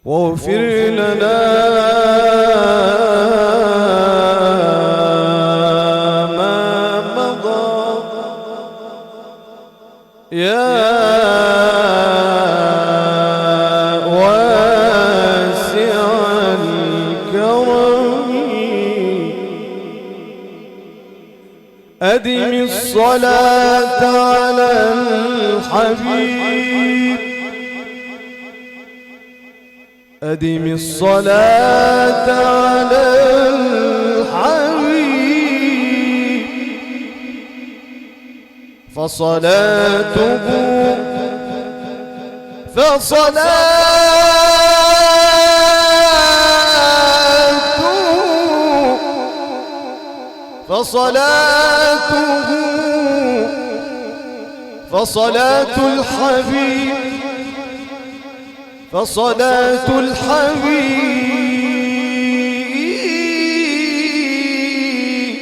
واغفر لنا ما مضى يا واسع الكرم أدم الصلاة على الحبيب أدم الصلاة على الحبيب فصلاته فصلاة الحبيب فصلاة الحبيب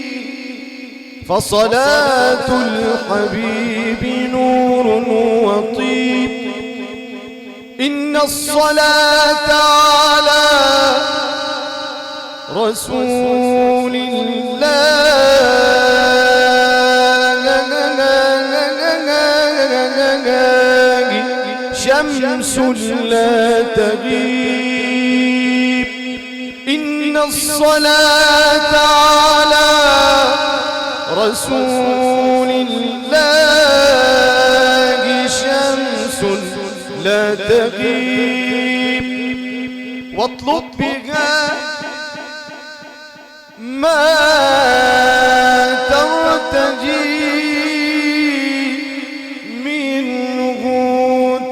فصلاة الحبيب نور وطيب إن الصلاة على رسول الله شمس لا تغيب إن الصلاة على رسول الله شمس لا تغيب واطلب بها ما ترتجي منه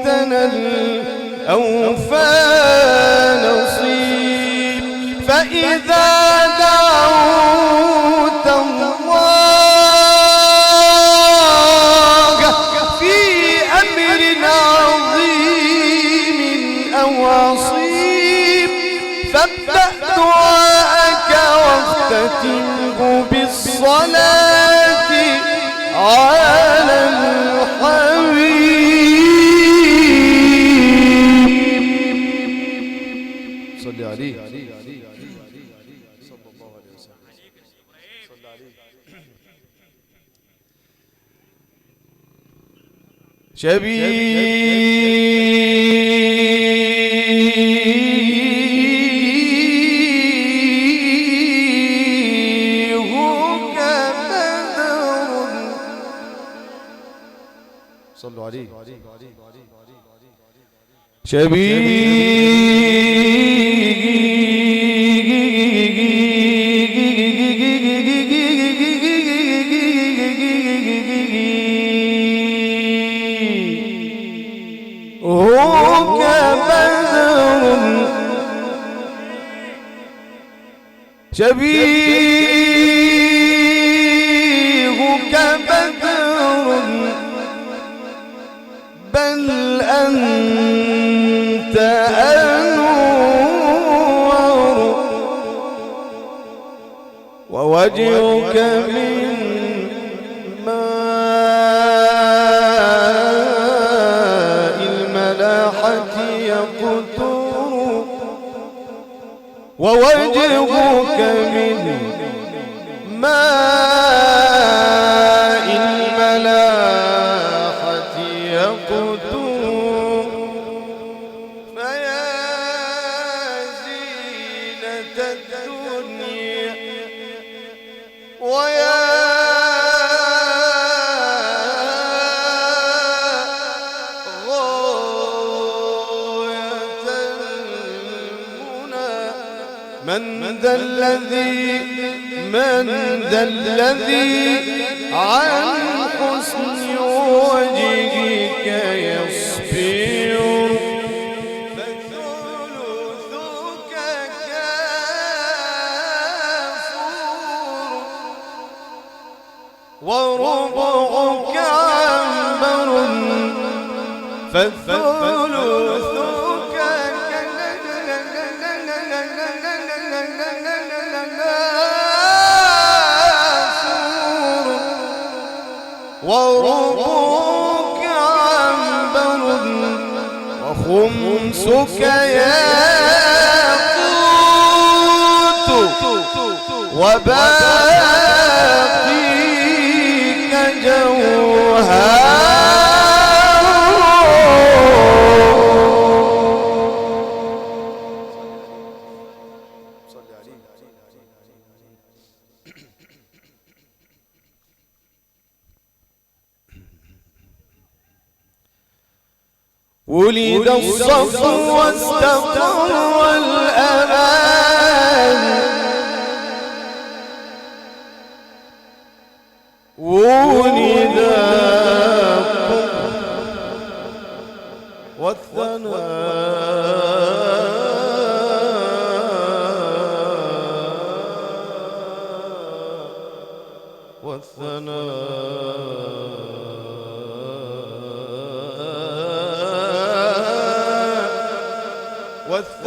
تنل أوفى نصيب فإذا دعوت الله في أمر عظيم أو عصيب فابدأ دعاءك واختتمه بالصلاة على الحبيب صلي عليه صلى الله عليه وسلم صلى عليه صلوا عليه شبيهك بدر شبيهك بدر بل أنت أنور ووجهك من ماء الملاحة يقطر ووجهك من ماء الملاحة يقطر فيا زينة الدنيا ويا غاية المنى من ذا الذي عن حسن وجهك يصبر فثلثك كافور وربعك عنبر فالثلث وربك عنبر وخمسك يا وباقيك جوهر ولد الصفو واستقر الأمان ولد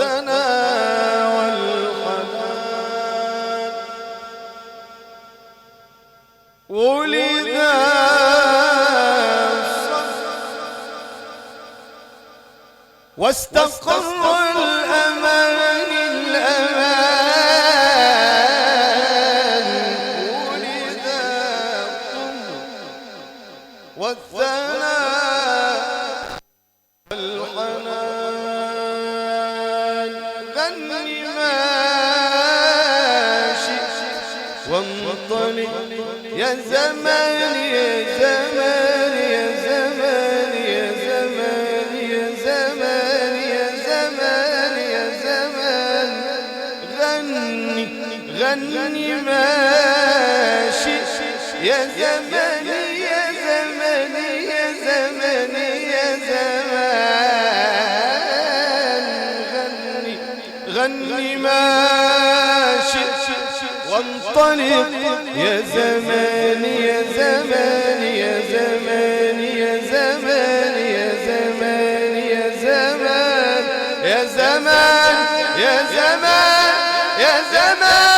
والثناء والحنان ولد واستقر الأمان ولد والثناء والحنان غني ما شئت وانطلق يا زمان يا زمان يا زمان يا زمان يا زمان يا زمان يا زمان غني ما شئت يا زمان يا زمان يا زمان يا زمان غني ما شئت وانطلق يا زمان يا زمان يا زمان يا زمان يا زمان يا زمان يا زمان يا زمان يا زمان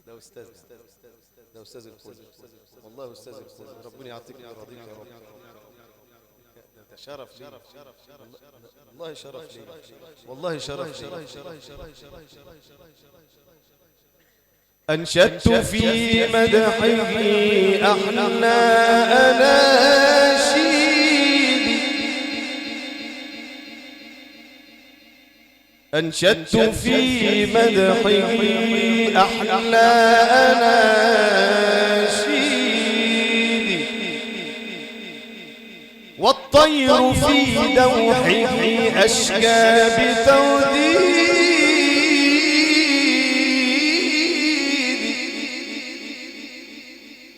ده أستاذ الكل والله أستاذ الكل ربنا يعطيك ويرضيك يا رب. ده شرف لي والله شرف لي والله شرف لي. أنشدت في مدحه أحلى أناشيدي أنشدت في مدحه أحلى أناشيدي والطير في دوحه أشكى بتوديدي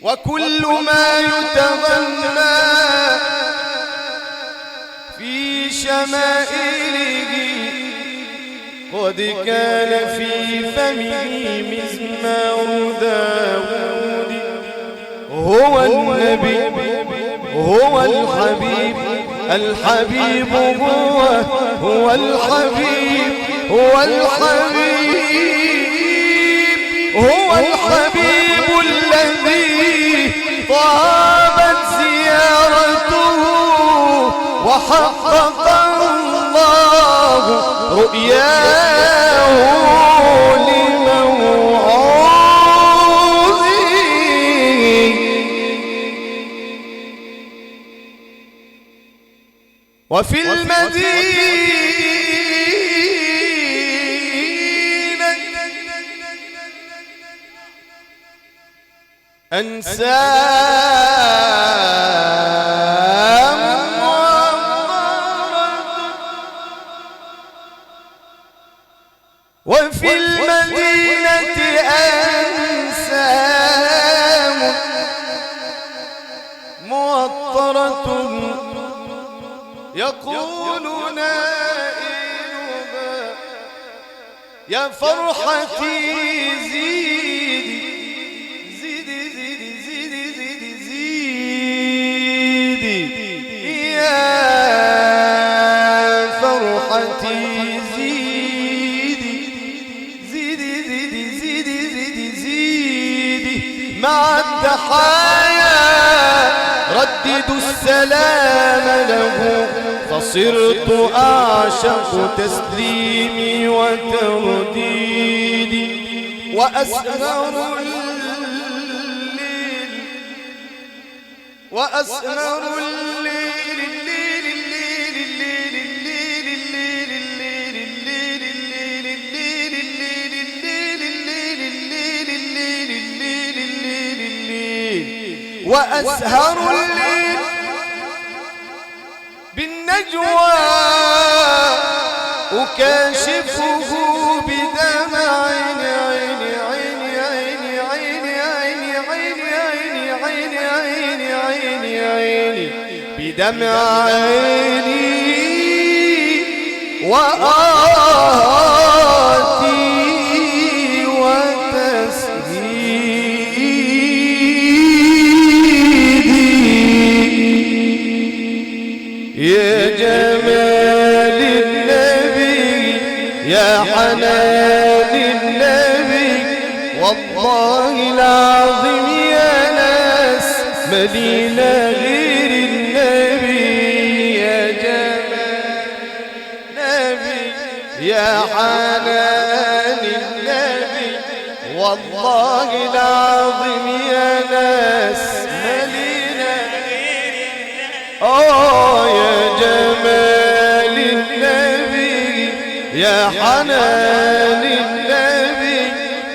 وكل ما يتغنى في شمائله قد كان في فمه مزمار داود هو النبي هو الحبيب الحبيب هو الحبيب هو الحبيب هو الحبيب الذي طابت زيارته وحقق الله رؤياه لموعوظه وفي المدينة أنسام وفي المدينة أنسام موطرة يقول نائلها يا فرحتي زيدي مع التحايا رددوا السلام له فصرت أعشق تسليمي وترديدي وأسهر الليل وأسهر الليل وأسهر الليل بالنجوى أكاشفه بدمع عيني عيني عيني عيني عيني عيني عيني عيني عيني عيني عيني بدمع عيني وآتي يا جمال النبي يا حنان النبي والله العظيم يا ناس مدينة غير النبي يا جمال النبي يا حنان النبي والله العظيم يا ناس يا جمال النبي يا حنان النبي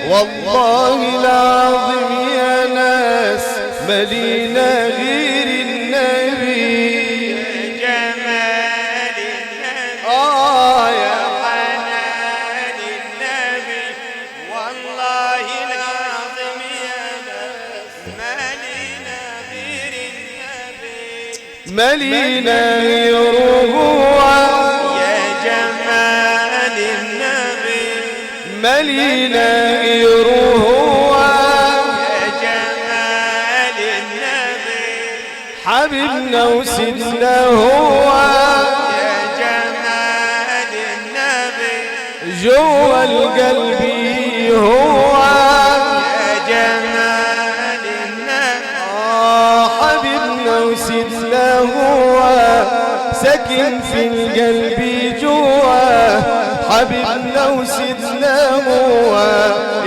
والله العظيم يا ناس ملينا غير النبي يا جمال النبي يا حنان النبي والله العظيم يا ناس ملينا غير ملينا غيره يا جمال النبي ملينا غيره يا جمال النبي حبيبنا وسيدنا هو يا جمال النبي جوا القلب هو يا جمال النبي حبيبنا وسيدنا هو ساكن في القلب جوا حبيبنا وسيدنا هو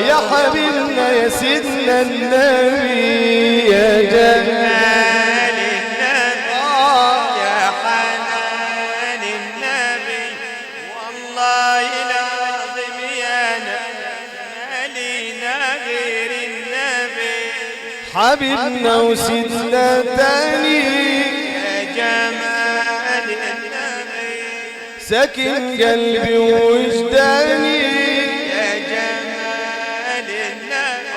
يا حبيبنا يا سيدنا النبي يا جمال النبي يا حنان النبي والله العظيم يا مالينا غير النبي حبيبنا وسيدنا تاني يا جمال النبي ساكن قلبي ووجداني يا جمال النبي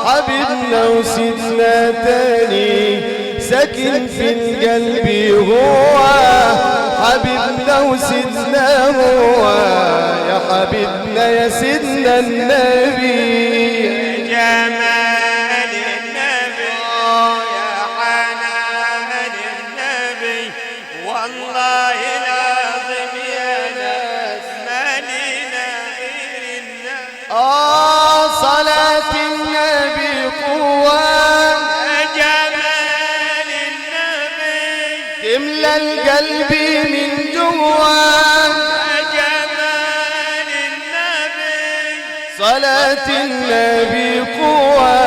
حبيبنا وسيدنا تاني ساكن في القلب هو حبيبنا وسيدنا هو يا حبيبنا يا سيدنا النبي يا جمال النبي يا حنان النبي والله العظيم يا ناس مالينا غير النبي صلاة النبي قوة يا جمال النبي تملى القلب من جوا يا جمال النبي صلاة النبي قوة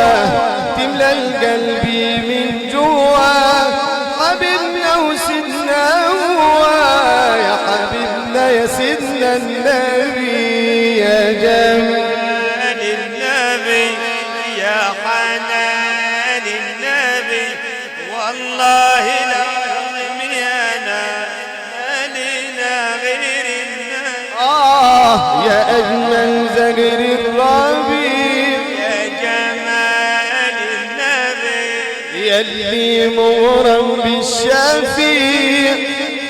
تملى القلب من جوا حبيبنا وسيدنا هو يا حبيبنا يا سيدنا النبي يا جمال النبي يا حنان النبي والله العظيم يا مالينا غير النبي يا أجمل زهر الربيع يا جمال النبي يلي مغرم بالشفيع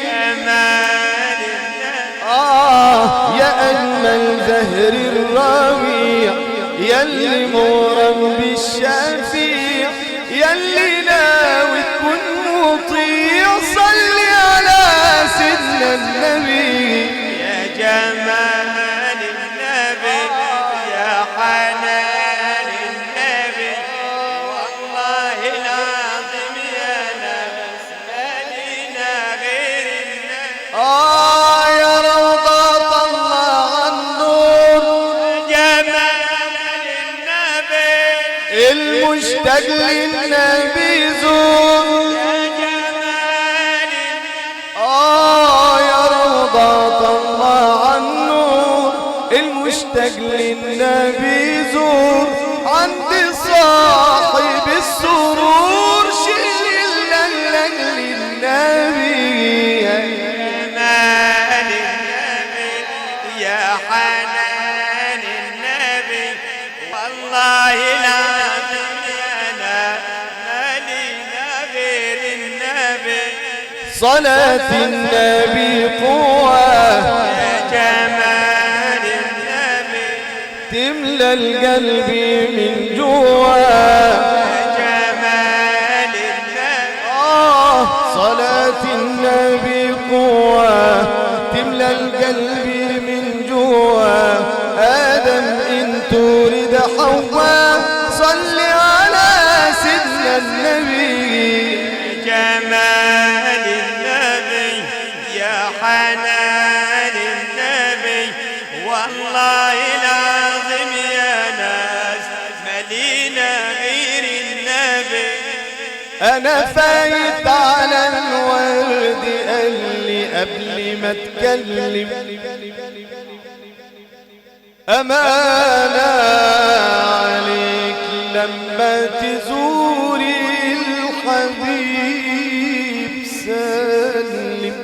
جمال النبي يا أجمل زهر الربيع يلي مغرم بالشفيع يلي ناوي تكون مطيع صلي على سيدنا النبي يا جمال النبي يا حنان النبي المشتاق للنبي زور يا جمال يا روضة الله عالنور المشتاق للنبي زور عند صاحب السرور شيل للنبي يا جمال النبي يا حنان النبي والله العظيم انا مالينا غير النبي صلاة النبي قوة يا جمال النبي تملى القلب من جوا يا جمال النبي صلاة النبي قوة تملى القلب من جوا آدم إن تريد حواء صل على سيدنا النبي يا جمال النبي يا حنان النبي والله العظيم يا ناس مالينا غير النبي أنا فايت على الورد قال لي قبل ما اتكلم أمانة عليك لما تزوري الحبيب سلم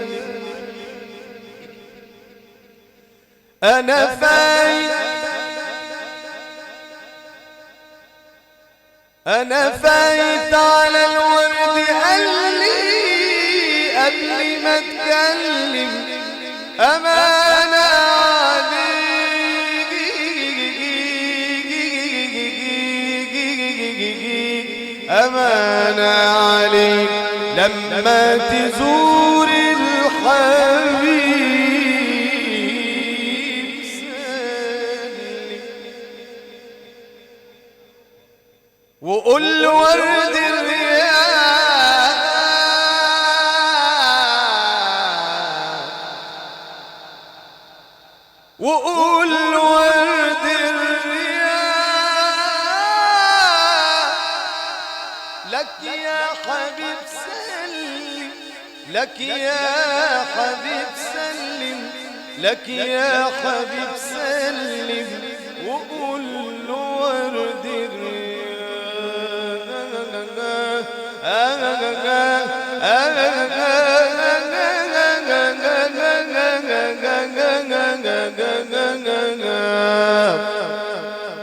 أنا فايت على الورد قال لي قبل ما اتكلم أمانة عليك أمانة عليك لما تزور الحبيب سلم وقول ورد الرياح وقول ورد الرياح لك يا حبيب سلم لك يا حبيب سلم لك يا حبيب سلم وقول ورد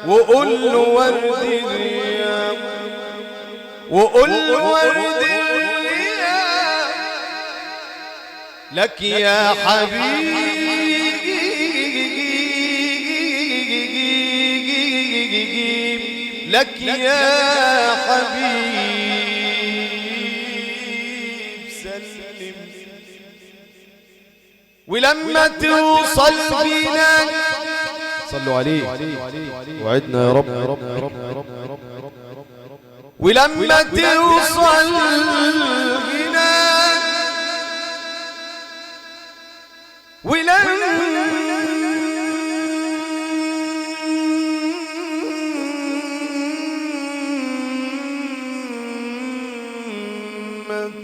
وقول له ورد الرياح وقول له ورد الرياح لك يا حبيب لك يا حبيب سلم ولما توصل بينا صلوا عليه وعدنا يا رب ولما توصل هناك ولما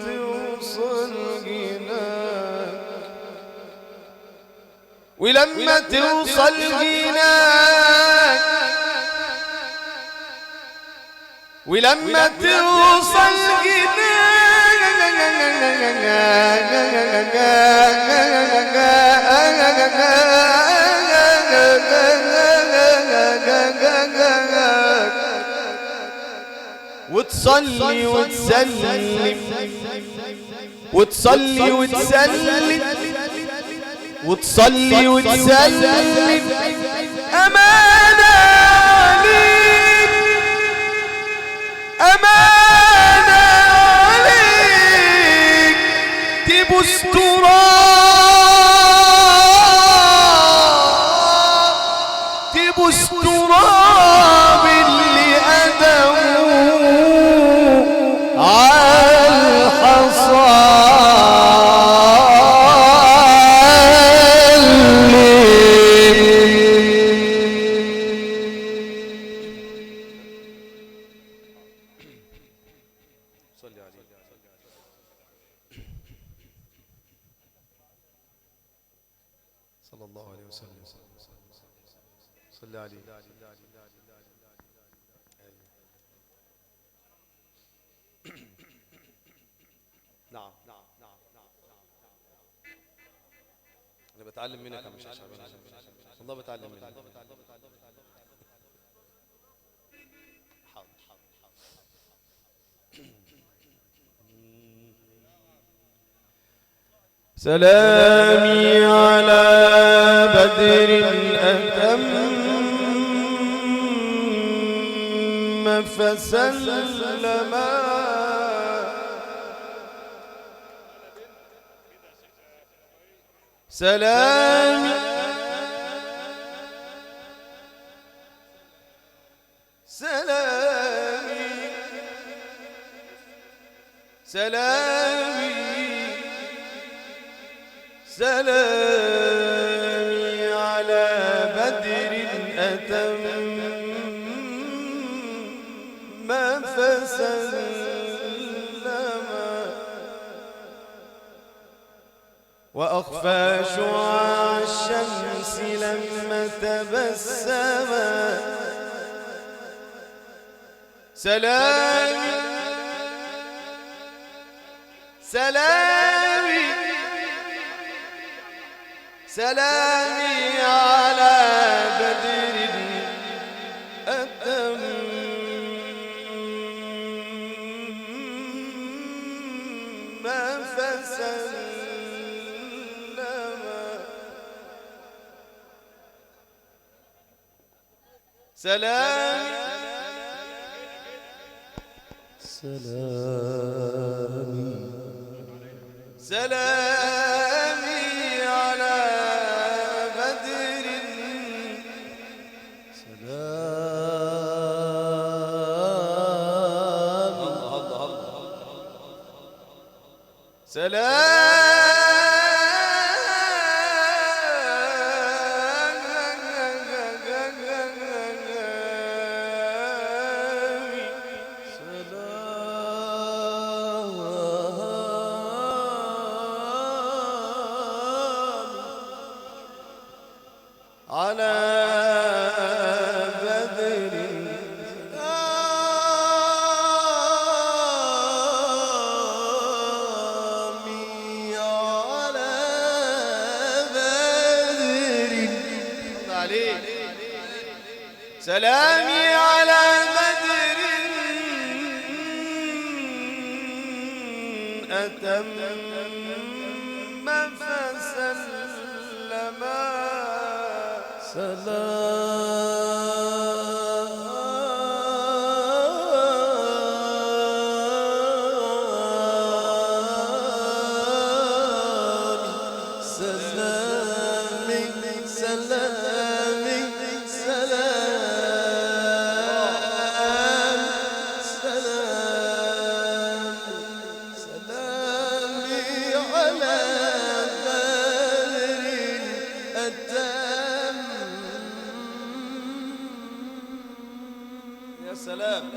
توصل هناك ولما توصل هناك ولما توصل وتصلي وتسلم وتصلي وتسلم وتصلي وتسلم أمانة عليك أمانة عليك تبوس تراب اللي أدموه عالحصى صل عليه. نعم أنا بتعلم منك يا مش شعبان، والله بتعلم منك. سلامي على بدر أتم فسلم سلامي سلامي على بدر أتم فسلم وأخفى شعاع الشمس لما تبسم سلامي على بدر أتم فسلم سلامي على بدر على بدر سلامي على بدر أتم فسلم يا سلام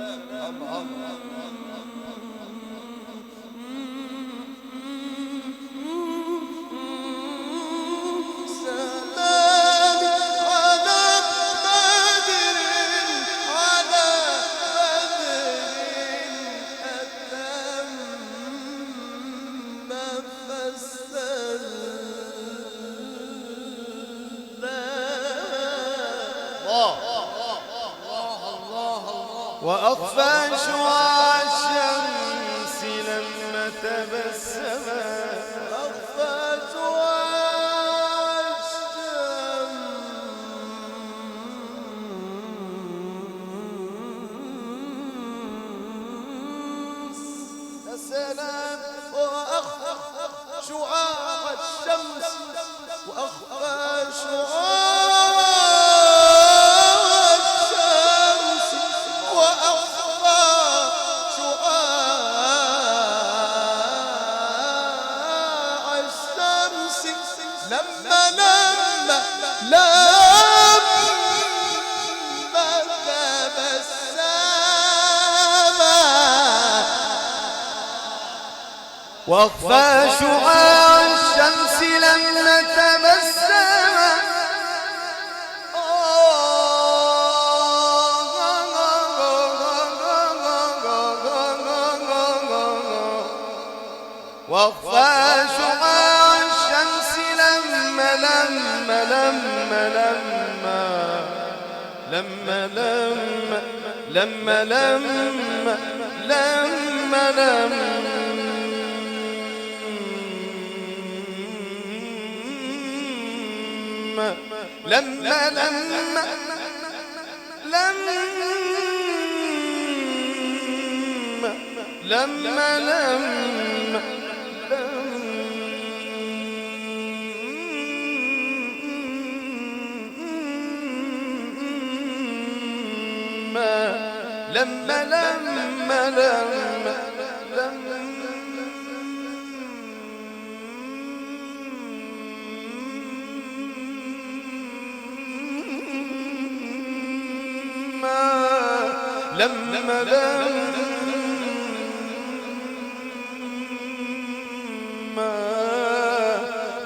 وأخفى شعاع الشمس لما تبسم أخفى شعاع الشمس يا سلام وأخفى شعاع الشمس وأخفى شعاع واخفى شعاع الشمس لما تبسم لما لما لما لما لما لما لما لما لما لما لما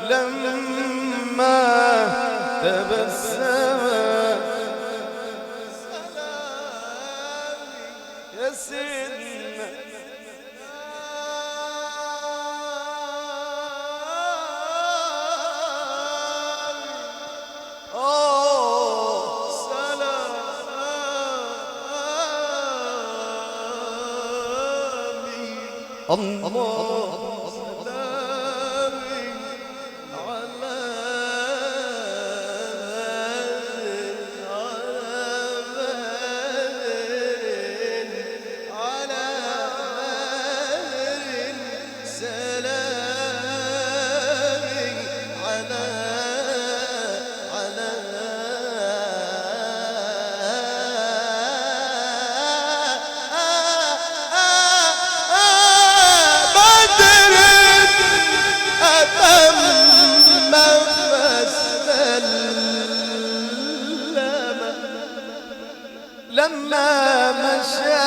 لما لما تبسم يا سيدنا الله لما مشى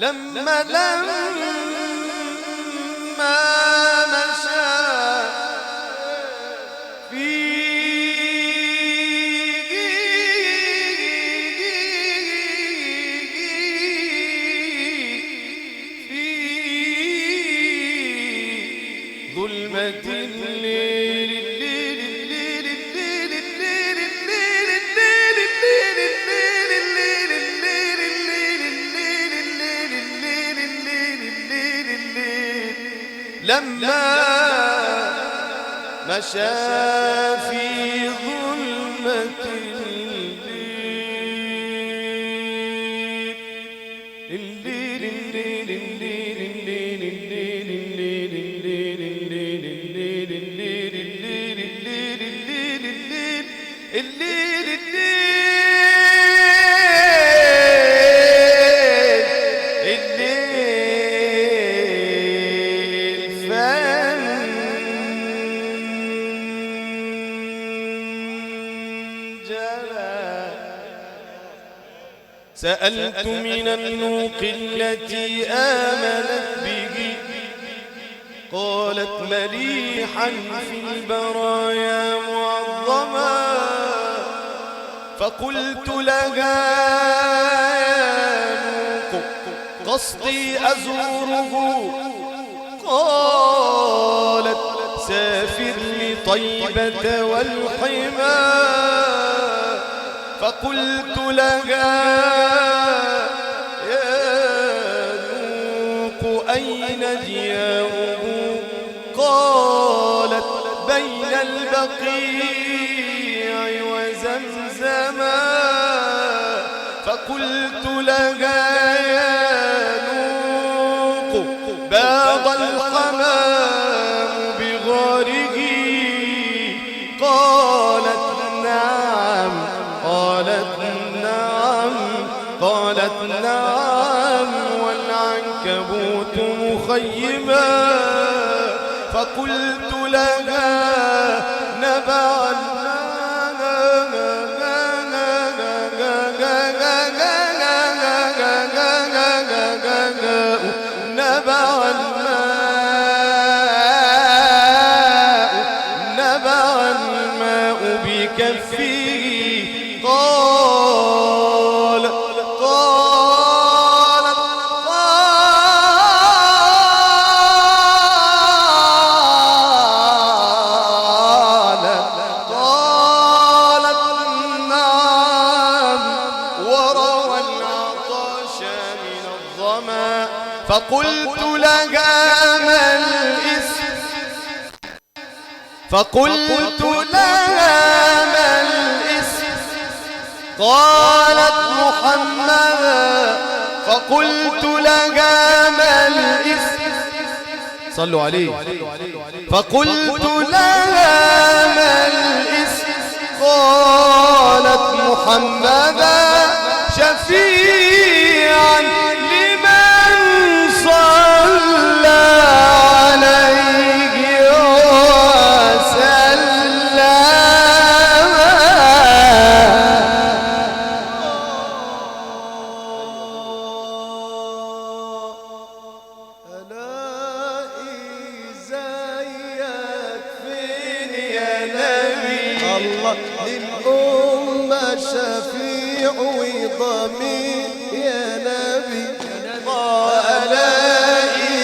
لما مشى ظلمة الليل لما مشى في ظلمة سألت من النوق التي آمنت به قالت مليحا في البرايا معظما فقلت لها يا نوق قصدي أزوره قالت سافر لطيبة والحمى فقلت لها يا نوق أين دياره قالت بين البقيع وزمزما فقلت لها يا نوق باض الحمام بغاره قالت نعم والعنكبوت مخيما فقلت لها نبع الماء بكفه قالت فقلت لها ما الاسم قالت محمد. فقلت لها ما الاسم صلوا عليه. فقلت لها ما الاسم قالت محمدا شفيعا لمن صلى عليه وسلم. للأمة شفيع وضمير يا نبي. ألاقي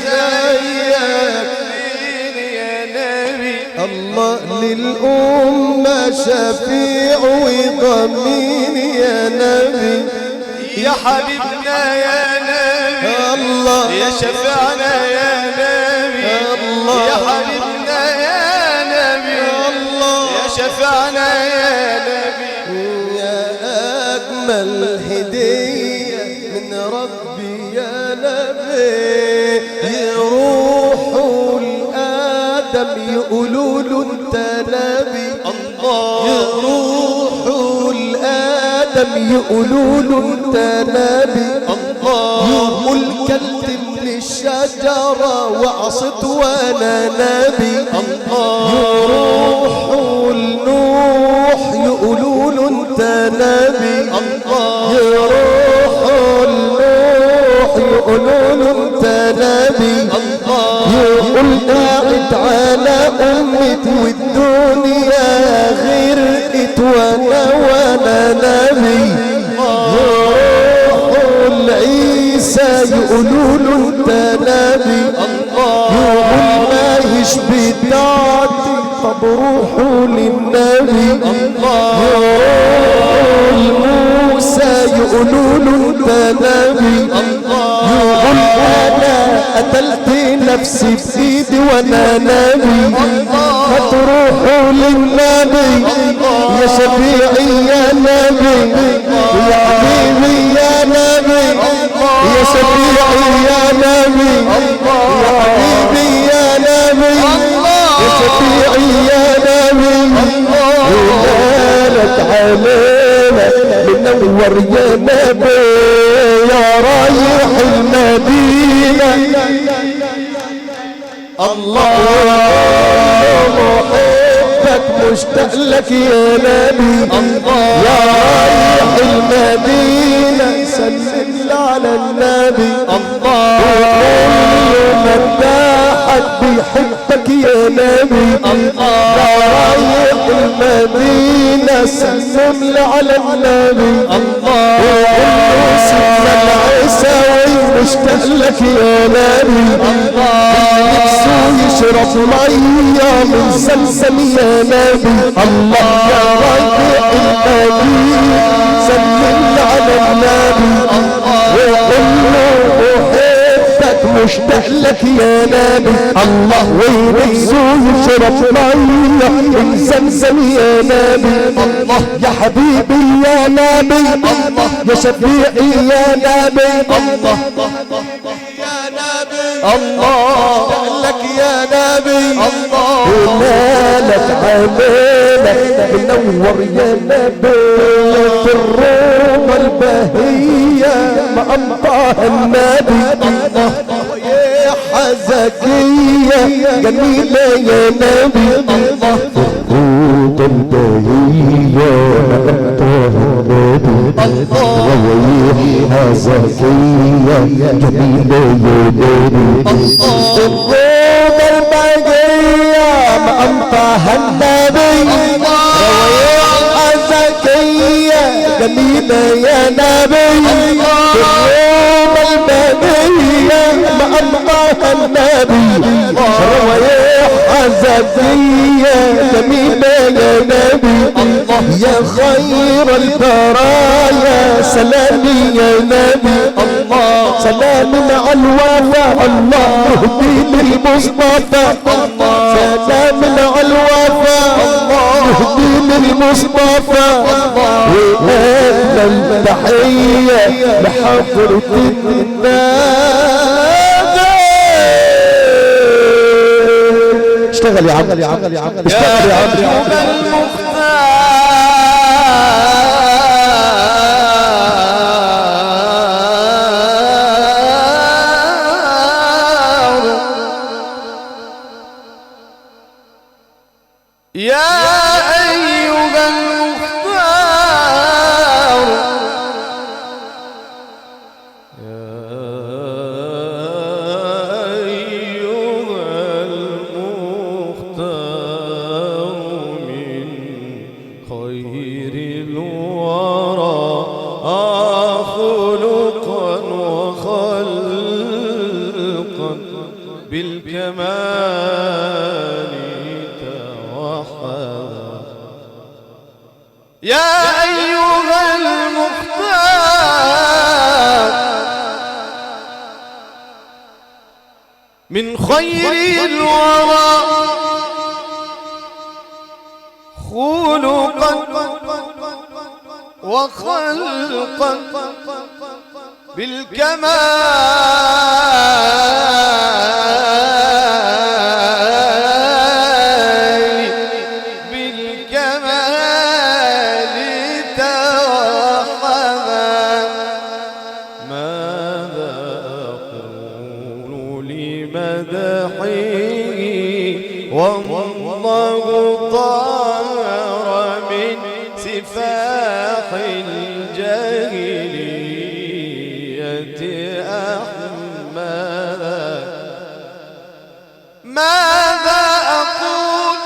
زيك فين يا نبي. الله للأمة شفيع وضمير يا نبي. يا حبيبنا يا نبي الله يا شفيعنا يا نبي. الله يا حبيبنا يا نبي يا شفيعنا يا نبي. يا أجمل هدية من ربي يا نبي. يروحوا لآدم يقولوا له أنت نبي. يروحوا لآدم يقولوا له أنت نبي. يقول كلت من الشجرة وعصت وأنا نبي. يروحوا لنوح يقولوا له أنت نبي. يروحوا لنوح يقولوا له أنت نبي. يقول قاعد على أمة والدنيا غرقت وأنا نبي. يروحوا لعيسى يقولوا له أنت نبي. يقول ما يشبه طاعتي طب روحوا للنبي. يروحوا لموسى يقولوا له أنت نبي. يقول أنا قتلت نفسي بإيدي وأنا نبي. فتروحوا للنبي يا شفيعي يا نبي. يا حبيبي يا نبي يا شفيعي يا نبي. يا حبيبي يا نبي يا شفيعي يا نبي. ولالت علينا منور يا نبي يا رايح المدينة. الله محبك مشتاق لك يا نبي. يا رايح المدينة سلم على النبي. وكل من باحك بيحبك يا نبي. يا رايح المدينة سلم على النبي. وكل سيدنا العيساوي مشتاق لك يا نبي. نفسه يشرب مية من زمزم يا نبي. الله يا رايح المدينة سلم على النبي. وقل له أحبك مشتاق لك يا نبي. الله ونفسه يشرب مية من زمزم يا نبي. الله يا حبيبي يا نبي. يا شفيعي يا نبي. الله لك يا نبي. ولالك علينا منور يا نبي. في الروم البهية ما أمطاها النبي. يا حزكية جميلة يا نبي. الروم البهية ما أمطاها النبي. رويحها زكية جميلة يا نبي. الروم البهية ما أمطاها النبي. رويحها زكية جميلة يا نبي. الروم البهية ما أمطاها النبي. رويحها زكية جميلة يا نبي. يا خير البرايا سلامي يا نبي. سلام مع الوفا الله يهدي للمصطفى سلام مع الوفا الله يهدي للمصطفى وأهلا التحية لحضرة النبي. اشتغل يا عم اشتغل يا عم من خير الورى خلقا وخلقا بالكمال توحدا. ماذا أقول لمدحه والله طهر من سفاح الجاهلية أحمدا. ماذا أقول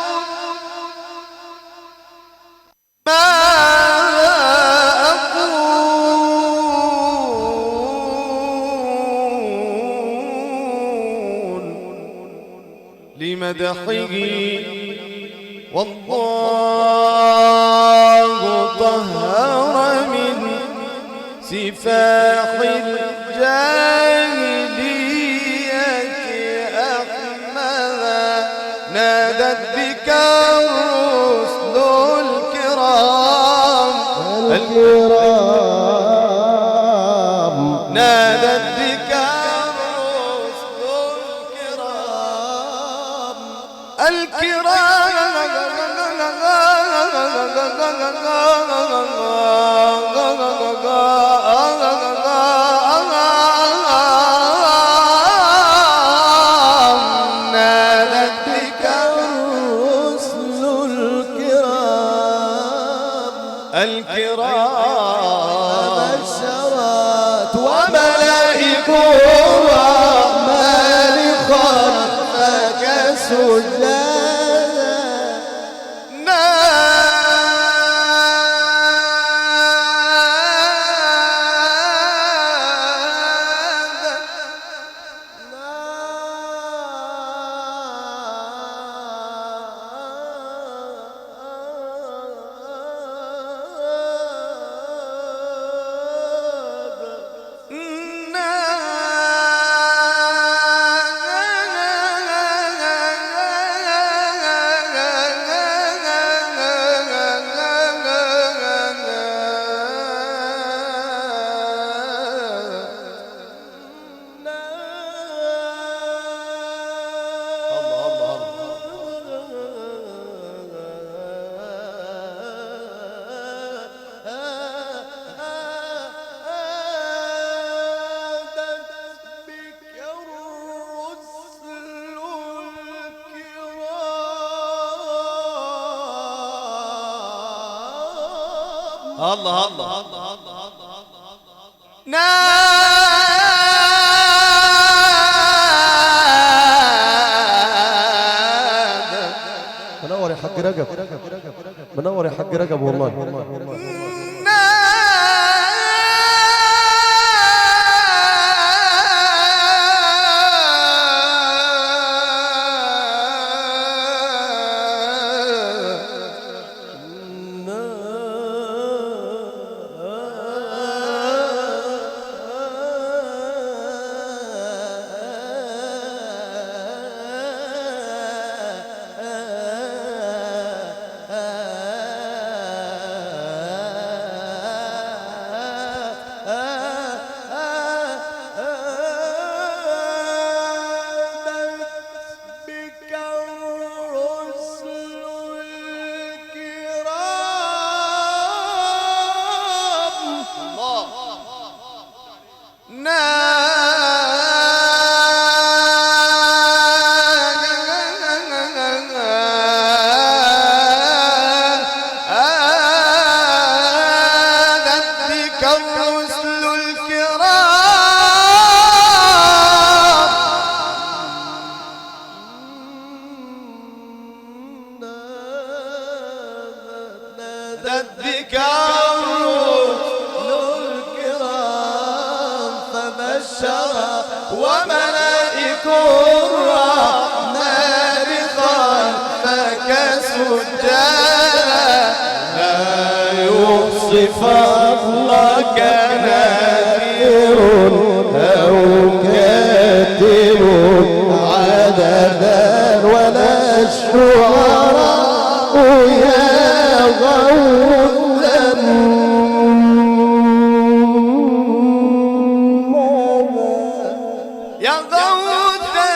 لمدحه والله طهر من سفاح الجاهلية أحمدا. نادت بك الرسل الكرام نادت بك الكرام بشرت وملائكة الرحمن خلفك سجدا. الله الله منور يا حاج رجب منور يا حاج رجب والله. وملائك الرحمن خلفك سجادا لا يحصي فضلك نذير أو كاتب عددا ولا الشعراء يا غوثا يا غوثا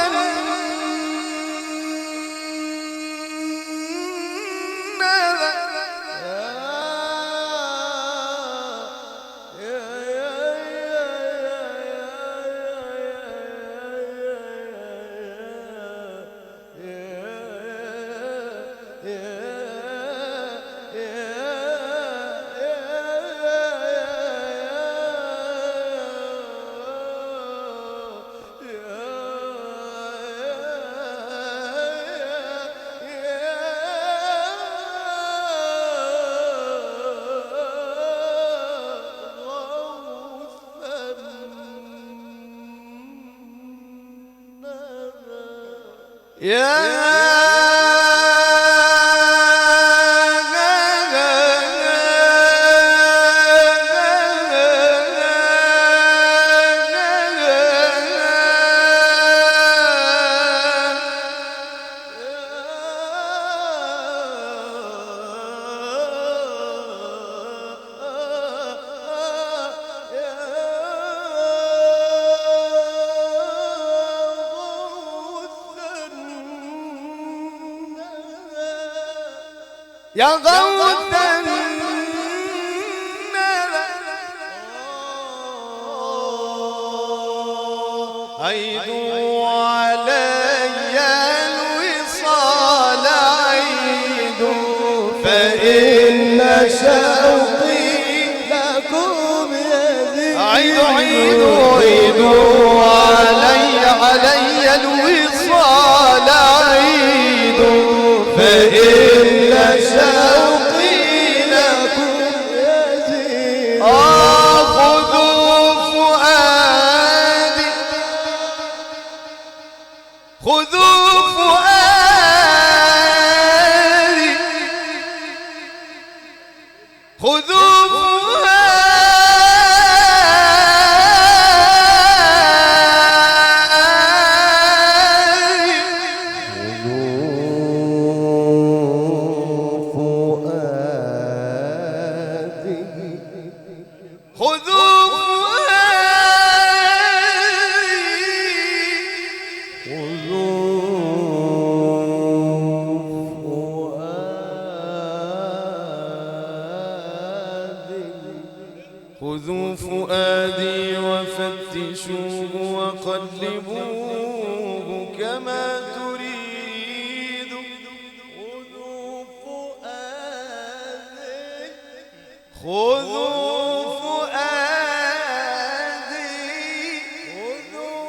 يا غوثا عيدوا علي الوصال عيدوا فإن شوقي لكم يزيد عيدوا علي الوصال عيدوا فإن شوقي لكم يزيد خذوا فؤادي خذوا فؤادي خذوا خذوا فؤادي وفتشوه وقلبوه كما تريد خذوا فؤادي خذوا فؤادي خذوا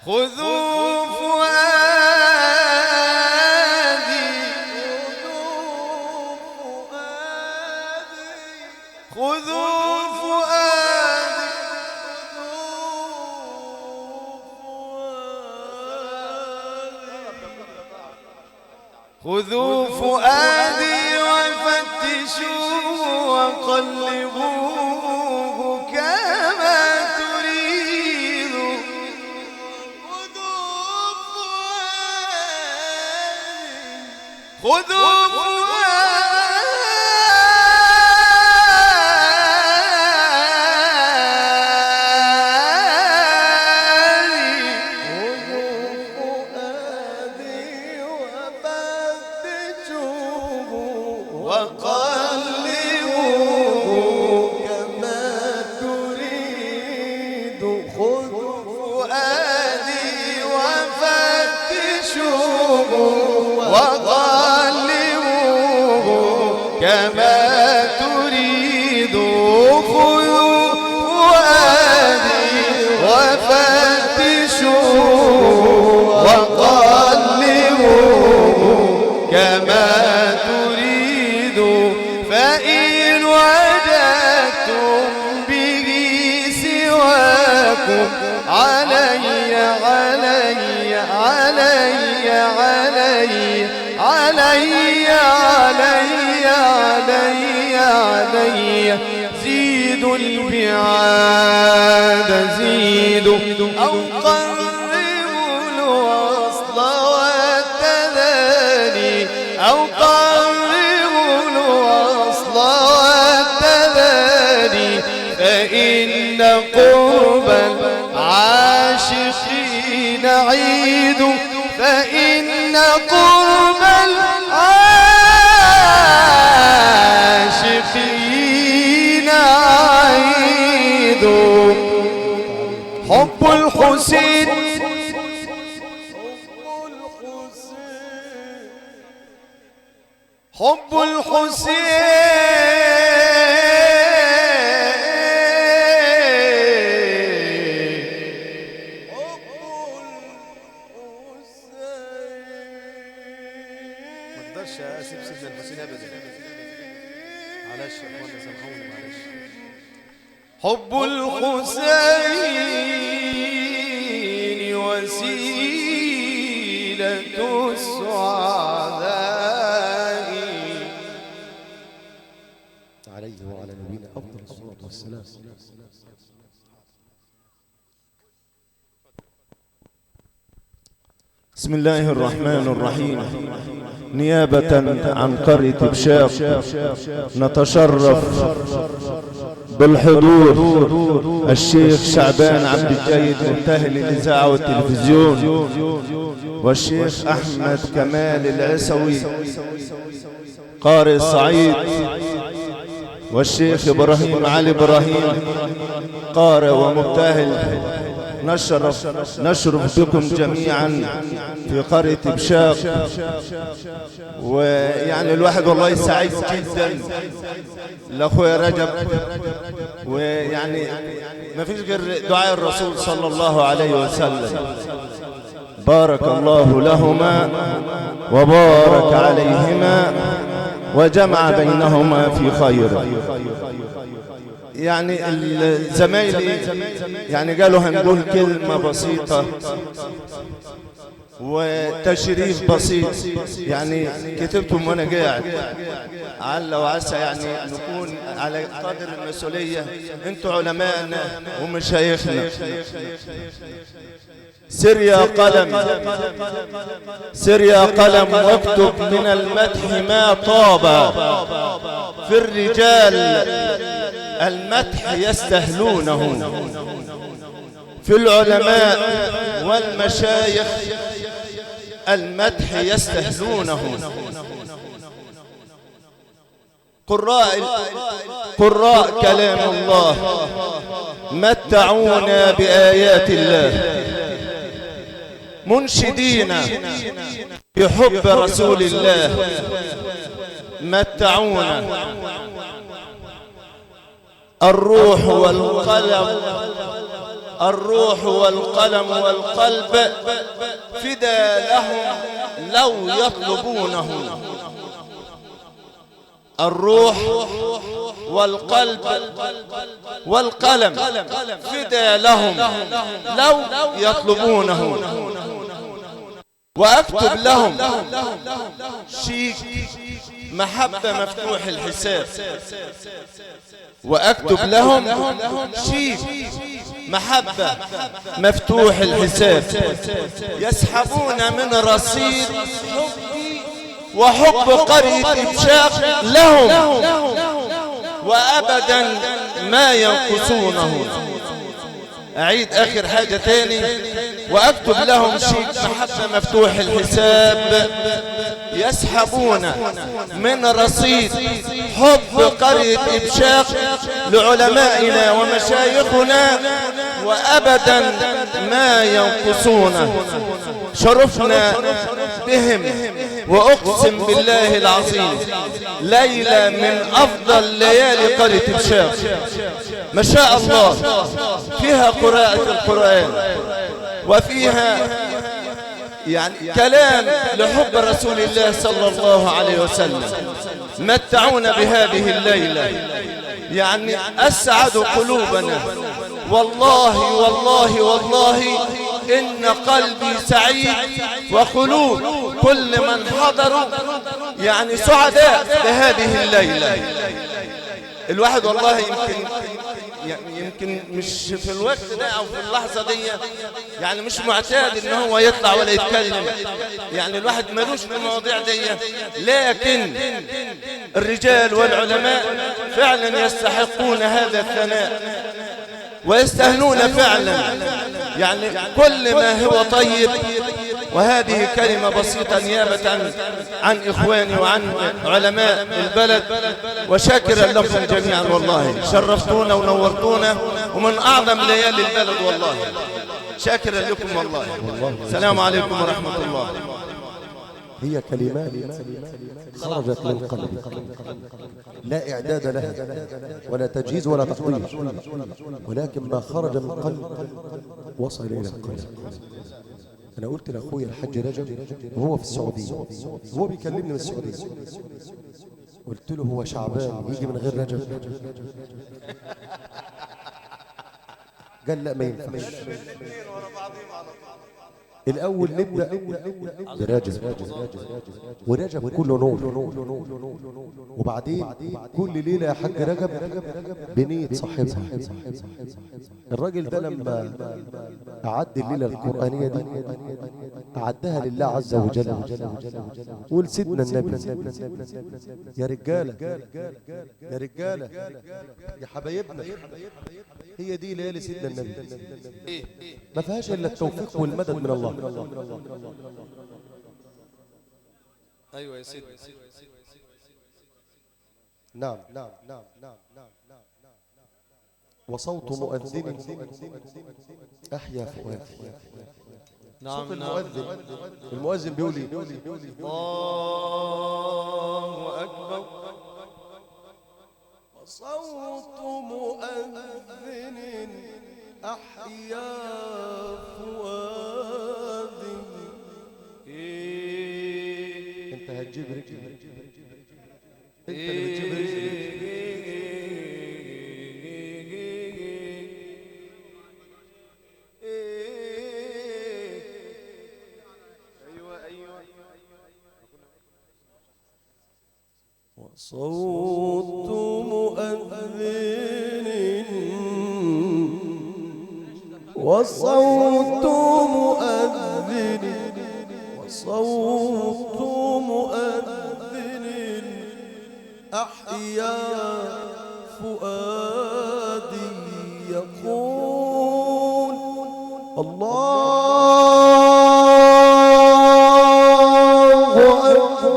خذوا فؤادي خذوا فؤادي خذوا فؤادي وفتشوه وقلبوه كما تريد خذوا وقلبوه كما تريد خذوا فؤادي وفتشوه وقلبوه كما تريد خذوا فؤادي وفتشوه علي زيدوا البعاد زيدوا أو قربوا الوصل والتذاني أو قربوا الوصل والتذاني فإن قرب العاشقين عيد فإن قرب العاشقين عيد حب الحسين حب اسيب سيدنا الحسين ابدا. معلش يا اخوانا سامحوني معلش. حب الحسين وسيلة السعداء عليه وعلى نبينا افضل الصلاه والسلام. بسم الله الرحمن الرحيم. نيابة عن قرية بشاق نتشرف بالحضور الشيخ شعبان عبد الجيد مبتهل الإذاعة والتلفزيون، والشيخ أحمد كمال العسوي قارئ الصعيد، والشيخ إبراهيم علي إبراهيم قارئ ومبتهل. نشرف بكم جميعا في قرية بشاق، ويعني الواحد والله سعيد جدا لأخويا رجب، ويعني ما فيش غير دعاء الرسول صلى الله عليه وسلم. بارك الله لهما وبارك عليهما وجمع بينهما في خير. يعني زمايلي يعني قالوا هنقول كلمة بسيطة وتشريف بسيط، يعني كتبتم وانا قاعد عل وعسى يعني نكون على قدر المسؤولية. انتوا علماءنا ومشايخنا. سر يا قلم سر يا قلم واكتب من المدح ما طاب، في الرجال المدح يستهلونه، في العلماء والمشايخ المدح يستهلونه. قراء كلام الله متعونا بآيات الله، منشدين بحب رسول الله متعونا. الروح والقلم والقلب فدا لهم لو يطلبونه. الروح والقلب والقلم فدا لهم لو يطلبونه. وأكتب لهم شيك محبة مفتوح الحساب، وأكتب لهم شيك محبة مفتوح الحساب. يسحبون من رصيد وحب قرية بشاق لهم وأبدا ما ينقصونه. أعيد آخر حاجة تاني. وأكتب لهم شيك محبة مفتوح الحساب. يسحبون من رصيد حب قرية بشاق لعلمائنا ومشايخنا وأبدا ما ينقصونه. شرفنا بهم، وأقسم بالله العظيم ليلة من أفضل ليالي قرية بشاق ما شاء الله. فيها قراءة القرآن، وفيها يعني كلام لحب رسول الله صلى الله عليه وسلم. متعونا بهذه الليلة، يعني أسعد قلوبنا والله والله والله إن قلبي سعيد وقلوب كل من حضروا يعني سعداء بهذه الليلة. الواحد والله يمكن مش في الوقت ده أو في اللحظة دي يعني مش معتاد إن هو يطلع ولا يتكلم، يعني الواحد ملوش في المواضيع دي، لكن الرجال والعلماء فعلا يستحقون هذا الثناء ويستهنون فعلا، يعني كل ما هو طيب. وهذه كلمة بسيطة نيابة عن إخواني وعن علماء البلد، وشاكرا لكم جميعا والله، شرفتونا ونورتونا ومن أعظم ليالي البلد والله، شاكرا لكم والله. السلام عليكم ورحمة الله. هي كلمات خرجت من قلبك، لا إعداد لها ولا تجهيز ولا تحضير، ولكن ما خرج من قلب وصل إلى القلب. أنا قلت لأخوي الحاج رجب وهو في السعودية، هو بيكلمني من السعودية، قلت له هو شعبان يجي من غير رجب؟ قال لا ما ينفعش. الأول نبدأ برجب، ورجب كله نور، وبعدين كل ليلة يا حاج رجب بنية صاحبها. الراجل ده لما أعد الليلة القرآنية دي أعدها لله عز وجل ولسيدنا النبي. يا رجالة يا رجالة يا حبايبنا، هي دي ليالي سيدنا النبي، ما فيهاش إلا التوفيق والمدد من الله. ايوه يا سيدي. نعم. وصوت مؤذن أحيا فؤادي. نعم. صوت المؤذن بيقول لي الله أكبر. وصوت مؤذن أحيا فؤادي. انت هتجيب رجلي، انت اللي بتجيب رجلي. وصوت مؤذن وصوت مؤذن وصوت مؤذن أحيا فؤادي يقول الله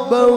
أكبر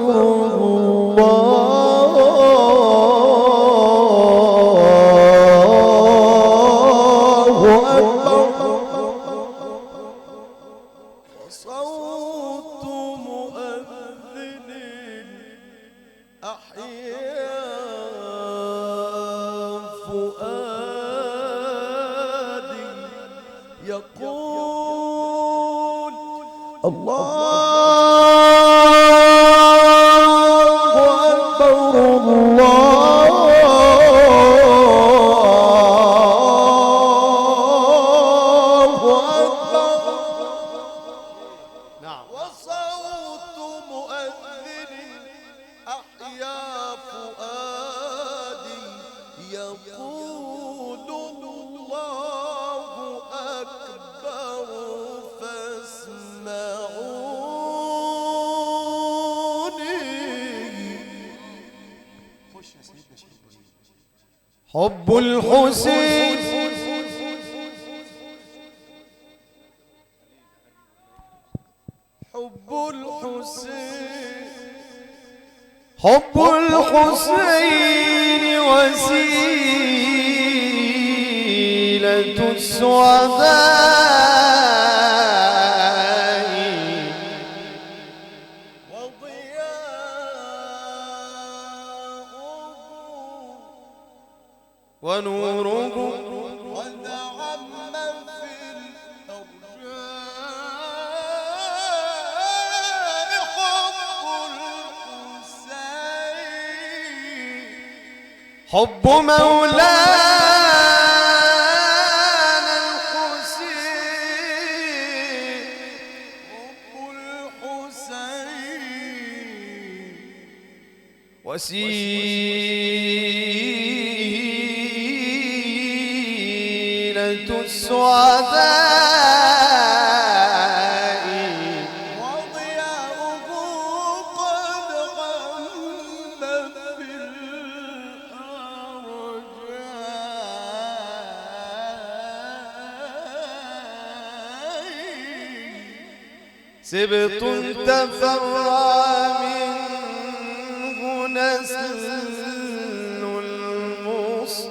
حب الحسين حب الحسين حب الحسين وسيلة السعداء وضياؤه ونوره ونعم في الأرجاء حب مولانا الحسين وسيلة السعداء وضياؤه قد غم في الأرجاء سبط تفرع منه نسل المصطفى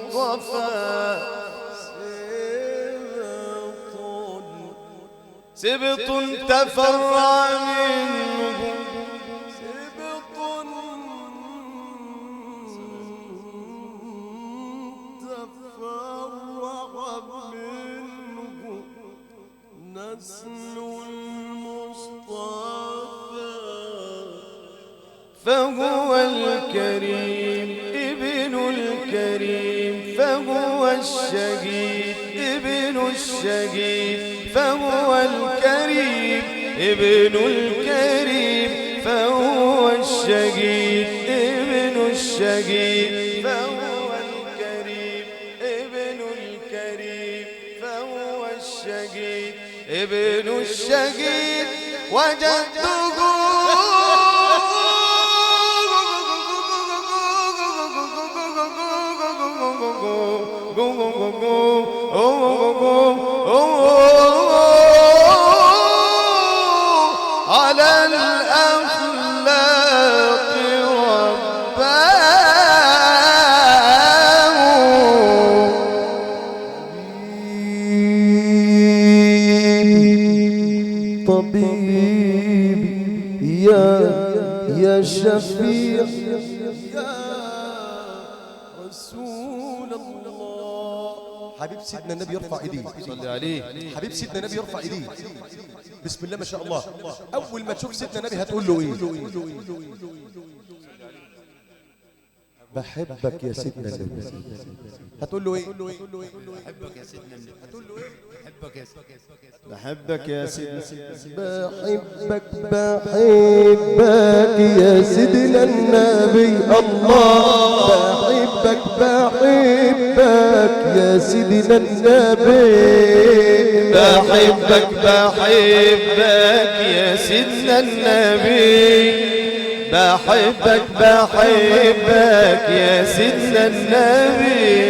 سبط تفرع منه سبط تفرع منه نسل المصطفى فهو الكريم ابن الكريم فهو الشهيد ابن الشهيد فهو الكريم ابن الكريم فهو الشهيد ابن الشهيد فهو الكريم ابن الكريم فهو الشهيد ابن الشهيد وجدته على الأخلاق رباه طبيبي يا شفيع يا رسول الله. حبيب سيدنا النبي يرفع ايديه. صلي عليه. حبيب سيدنا النبي يرفع ايديه. بسم الله ما شاء الله. اول ما تشوف سيدنا النبي هتقول له ايه؟ بحبك يا سيدنا النبي. هتقول له ايه؟ بحبك يا سيدنا النبي. هتقول له ايه؟ بحبك يا سيدنا بحبك يا سيدنا بحبك يا سيدنا النبي. الله بحبك يا سيدنا النبي. بحبك يا سيدنا النبي. بحبك يا سيدنا النبي.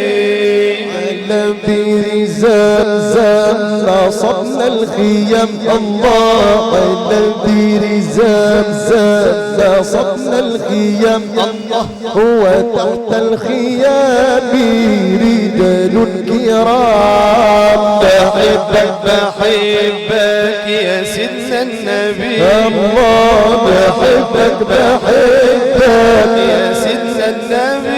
على بير زمزم نصبنا الخيام. الله على بير زمزم نصبنا الخيام. الله هو تحت الخيام رجال كرام. بحبك يا سيدنا النبي. الله بحبك يا سيدنا النبي.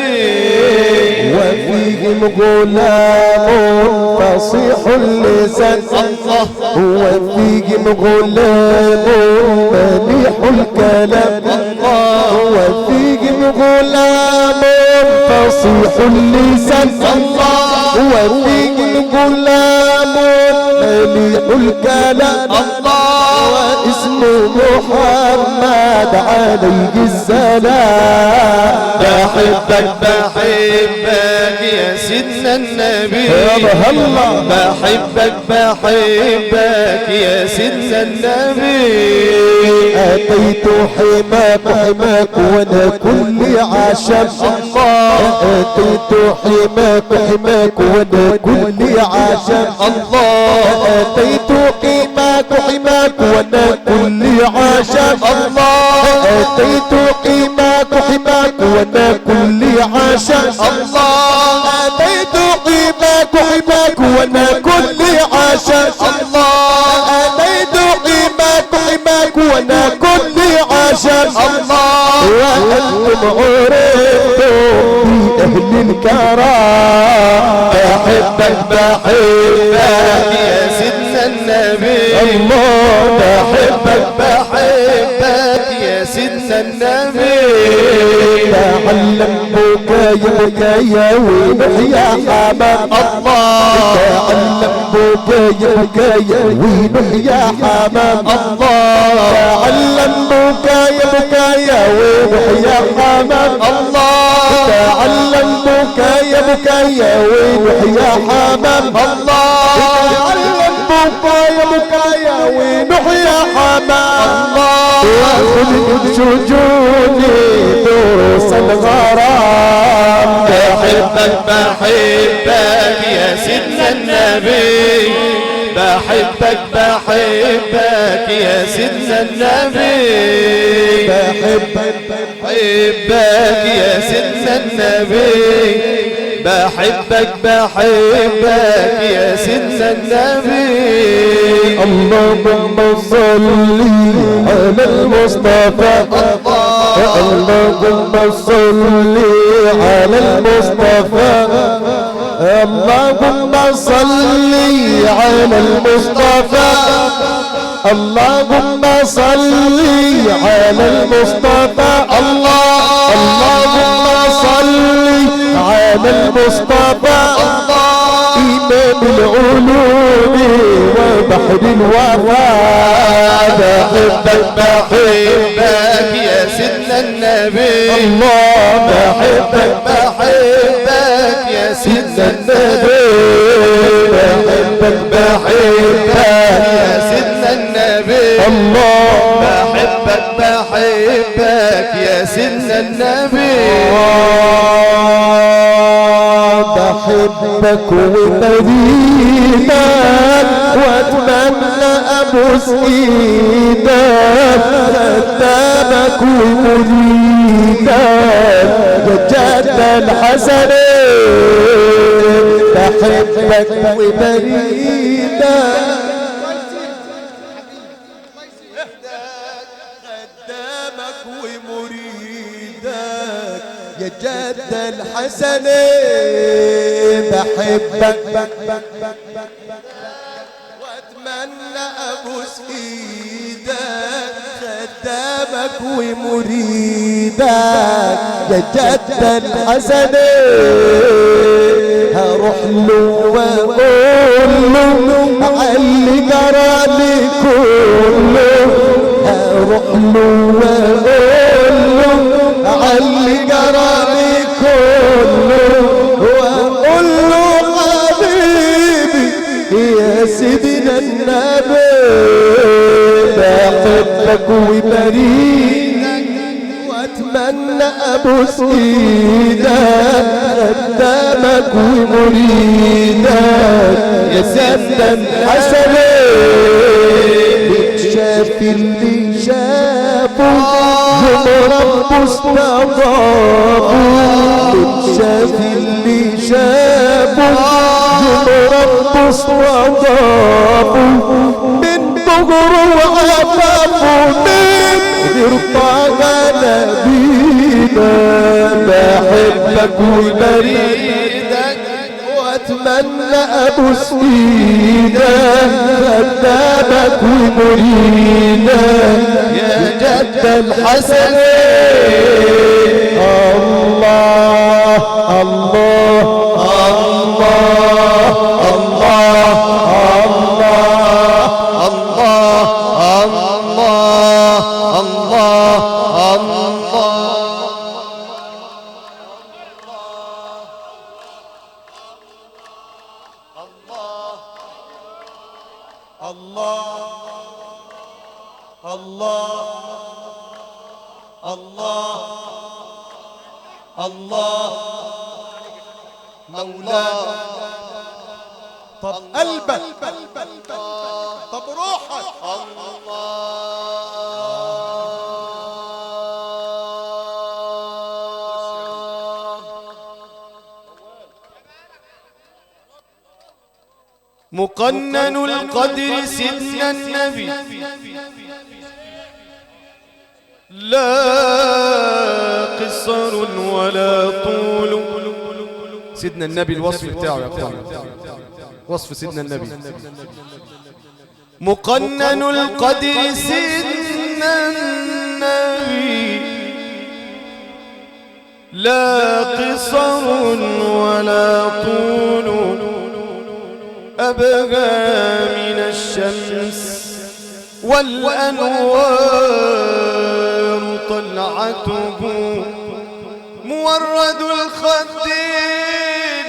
وفيهم غلام فصيح اللسان. الله وفيهم غلام مليح الكلام. الله وفيهم غلام فصيح اللسان. الله وفيهم غلام مليح الكلام. الله واسمه محمد عليه السلام. بحبك يا سيدنا النبي. الله بحبك يا سيدنا النبي. أتيت حماك وانا كل عشم. الله أتيت حماك وانا كل عشم. الله أتيت حماك وانا كل عشم. الله أتيت حماك وانا كل عشم. الله أتيت حماك وانا كل عشم. الله أتيت حماك وانا كل عشم. الله وأنتم عرفتم بأهل الكرام. بحبك يا سيدنا النبي. الله بحبك يا سيدنا النبي. تعلم بكايا ونحيا حمام. الله تعلم بكايا ونحيا حمام. الله تعلم بكايا بكايا ونوح يا حمام الله تعلم بكايا بكايا ونوح يا حمام الله تعلم بكايا بكايا ونوح يا حمام الله واخذ من شجوني دروس الغرام بحبك بحبك يا سيدنا النبي بحبك بحبك يا سيدنا النبي بحبك بحبك يا سيدنا النبي بحبك بحبك يا سيدنا النبي اللهم صل على المصطفى اللهم صل على المصطفى اللهم صل على المصطفى اللهم صل على المصطفى اللهم صل على المصطفى إمام العلوم وبحر الوفاء بحبك بحبك يا سيدنا النبي الله بحبك بحبك يا سيدنا النبي بحبك بحبك يا سيدنا النبي الله بحبك بحبك يا سيدنا النبي بحبك وبريدك واتمنى ابوس ايدك خدامك ومريدك وجد الحسن بحبك وبريدك خدامك ومريدك يا جد الحسن بحبك واتمنى ابوس ايدك خدامك ومريدك يا جد الحسن هروح له واقول له علي جرالي كله هروح له واقول له علي جرالي كله واقول له حبيبي يا سيدنا النبي بحبك وبريدك واتمنى ابوس ايدك خدامك ومريدك يا سيدنا الحسن شاف اللي شافه رب استضافه شاف اللي شافه رب استضافه من ظهر وعفافه من غير طاقة نبينا بحبك وبريدك واتمنى ابوس ايدك خدامك ومريدك يا جد الحسن الله الله الله الله الله الله مولانا. طب قلبك طب روحك مقنن القدر سيدنا النبي لا قصر ولا طول. سيدنا النبي الوصف بتاعه يا اخوان، وصف سيدنا النبي مقنن القدر سيدنا النبي لا قصر ولا طول أبغى من الشمس والأنوار طلعته مورد الخدين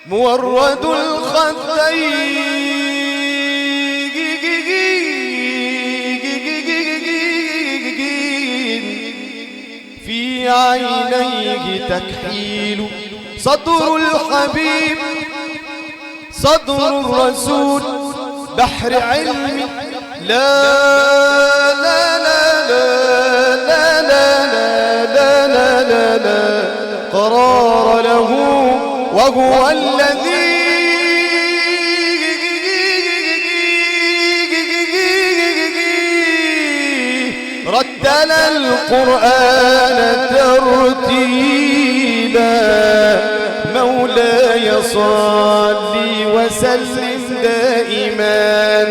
مورد الخدين في عينيه تكحيل صدر الحبيب صدر الرسول بحر علم لا لا لا لا لا لا لا لا لا قرار له وهو الذي رتل القرآن ترتيلا مولاي صل وسلم دائما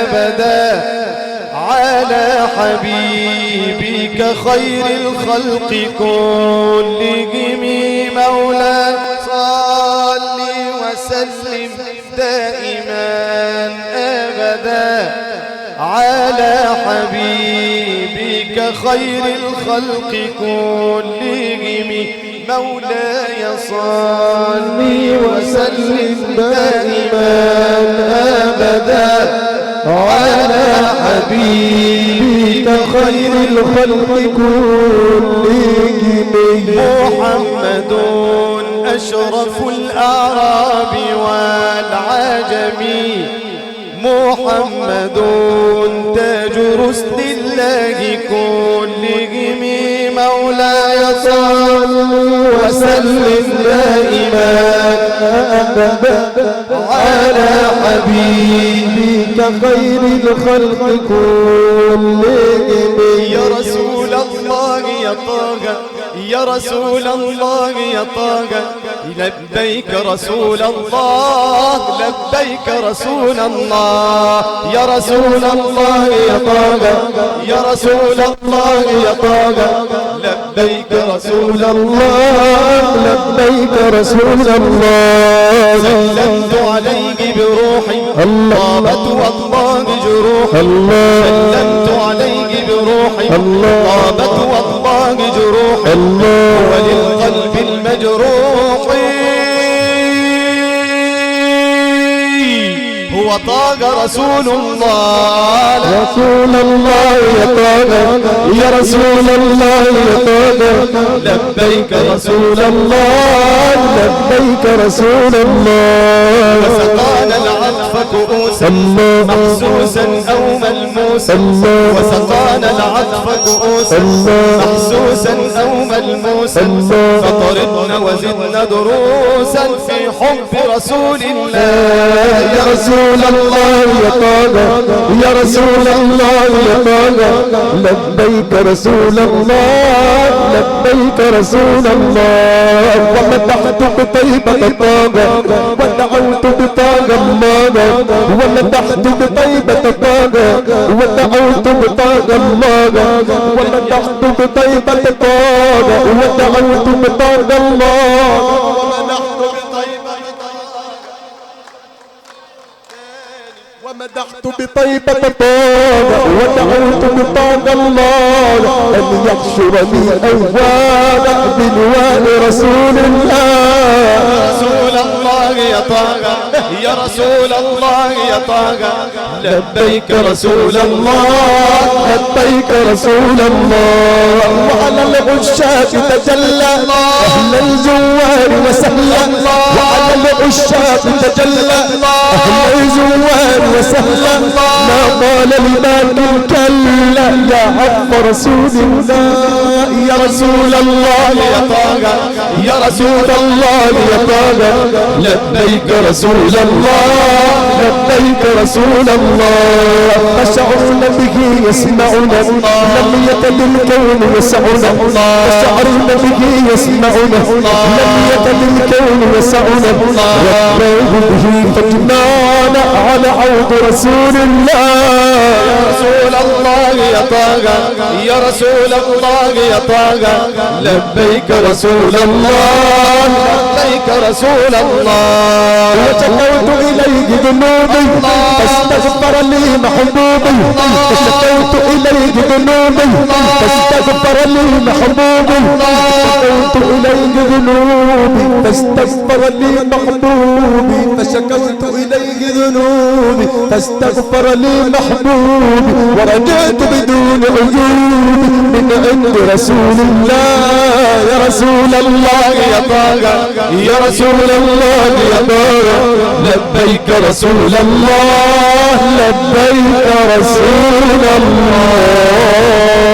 أبدا على حبيبك خير الخلق كلهم مولاي صل وسلم دائما أبدا على حبيبك خير الخلق كلهم مولاي صل وسلم دائما أبدا على حبيبك خير الخلق كلهم محمد أشرف الأعراب والعجم محمد تاج رسل الله كلهم مولاي صل وسلم دائما أبدا على حبيبك خير الخلق كلهم يا رسول الله يا طه يا رسول الله يا طه لبيك رسول الله لبيك رسول الله يا رسول الله يا طه يا رسول الله يا طه لبيك رسول الله لبيك رسول الله سلمت عليك بروحي طابت والله جروحي سلمت عليك بروحي طابت والله جروحي وللقلب المجروح هو طاق رسول الله رسول الله يا طاق يا رسول الله يا طاق لبيك رسول الله لبيك رسول الله وسقانا العطف كؤوسا محسوسا أو ملموسا وسقانا العطف كؤوسا محسوسا أو ملموسا فطردنا وزدنا دروسا في حب رسول الله يا رسول الله يا طه يا رسول الله يا طه لبيك رسول الله لبيك رسول الله ومدحت بطيبة طه ودعوت بطه الله ومدحت بطيبة طه ودعوت بطه الله ومدحت بطيبة طه ودعوت بطه الله ومدحت بطيبة طه ودعوت بطه الله أن يحشرني أولا بلواء رسول الله رسول الله يا طه يا رسول الله يا طه لبيك رسول الله لبيك رسول الله وعلى العشاق تجلى أهل الزوار وسهلا وعلى العشاق تجلى أهل الزوار وسهلا ما قال لمن كلا يا حق رسول الله يا رسول الله يا طه يا رسول الله يا طه لبيك رسول الله لبيك رسول الله خشعون به يسمعون لم يكن الكون يسعون خشعون به يسمعون لم يكن الكون يسعون واتبعوا به فتنان على عود رسول الله يا رسول الله يا طه يا رسول الله يا طه لبيك رسول الله لبيك رسول الله وشكوت إليه ذنوبي فاستغفر لي محبوبي شكوت إليك ذنوبي فاستغفر لي محبوبي شكوت إليك ذنوبي فاستغفر لي محبوبي فشكوت إليك ذنوبي فاستغفر لي محبوبي ورجعت بدون عيوب من عند رسول الله يا رسول الله يا طه يا رسول الله يا طه لبيك رسول الله لبيك رسول الله